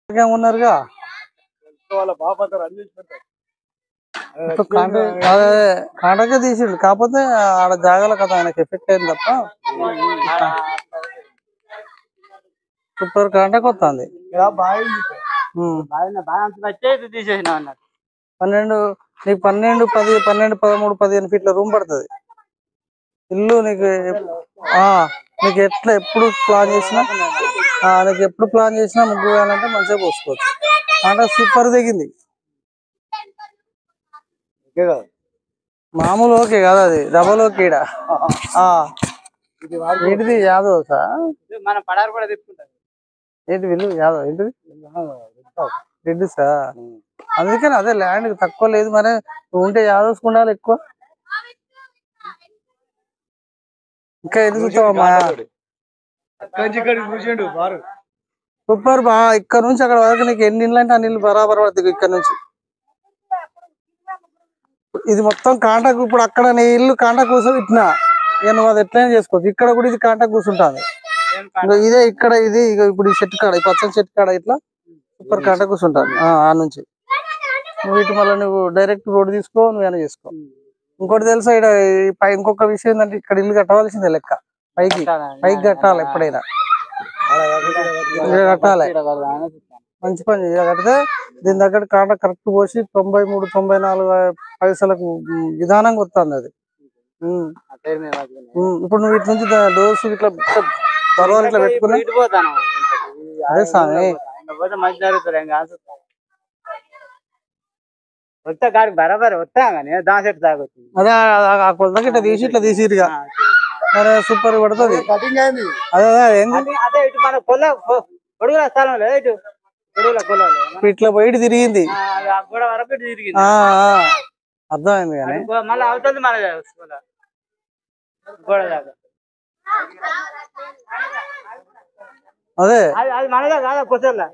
ఉన్నారుగా కాంటాక్ట్ తీసిండు కాకపోతే ఆడ జాగాల కదా ఆయనకి ఎఫెక్ట్ అయింది తప్ప సూపర్ కాంటాక్ట్ వస్తుంది 12 నీకు 12, 10, 12, 13, 15 ఫీట్ల రూమ్ పడుతుంది ఇల్లు నీకు నీకు ఎట్లా ఎప్పుడు ప్లాన్ చేసినా నీకు ఎప్పుడు ప్లాన్ చేసినా ముగ్గు వేయాలంటే మంచిగా పోసుకోవచ్చు అంటే సూపర్ దిగింది మామూలు ఓకే కదా అది డబల్ ఓకే ఏంటిది యాదవ్ మన పడారు కూడా తీసుకుంటారు ఏంటి వీళ్ళు యాదవ్ ఏంటిది రెడ్డి అందుకని అదే ల్యాండ్ తక్కువ లేదు మరి ఉంటే యాదవ్స్ ఉండాలి ఎక్కువ ఇంకా ఎన్ని చూస్తావమ్మా సూపర్ బా ఇక్కడ నుంచి అక్కడ వరకు నీకు ఎన్ని ఇళ్ళు అంటే అన్ని ఇల్లు బరాబర్ పడుతుంది ఇక్కడ నుంచి ఇది మొత్తం కాంటాక్ట్ ఇప్పుడు అక్కడ నీ ఇల్లు కాంటాక్ట్ కూర్చొని ఇట్లా ఇక నువ్వు అది ఎట్లయినా చేసుకోవచ్చు ఇక్కడ కూడా ఇది కాంటాక్ట్ కూర్చుంటుంది ఇదే ఇక్కడ ఇది ఇప్పుడు ఈ చెట్టు కాడ ఈ పచ్చని చెట్టు కాడ ఇట్లా సూపర్ కాంటాక్ట్ కూర్చుంటాను ఆ నుంచి నువ్వు ఇటు మళ్ళీ నువ్వు డైరెక్ట్ రోడ్ తీసుకో నువ్వు ఏమైనా చేసుకో ఇంకోటి తెలుసా ఇక్కడ ఇంకొక విషయం ఏంటంటే ఇక్కడ ఇల్లు కట్టవలసిందే లెక్క పైకి కట్టాలి ఎప్పుడైనా కట్టాలి మంచి పని కడితే దీని దగ్గర కాంటాక్ట్ కరెక్ట్ పోసి 93, 94 పైసలకు విధానంగా వస్తుంది అది ఇప్పుడు నువ్వు ఇటు నుంచి డోర్స్ ఇట్లా పర్వాలు ఇట్లా పెట్టుకున్నా అదే స్వామి బరాబర్ వస్తా కానీ దాసెట్ తాగొచ్చు అదే ఆ కొలతకి ఇట్లా తీసి ఇట్లా తీసిరుగా మరి సూపర్ పడుతుంది అదే అదే ఇటు మన పొడుగుల స్థలం లేదు ఇటు పొడుగుల పొలాలు ఇట్లా బయట తిరిగింది గోడ వరకు తిరిగింది అర్థమైంది కానీ మళ్ళీ అవుతుంది మన గోడ దాకా అదే అది మనదే కాదా కొసల్లా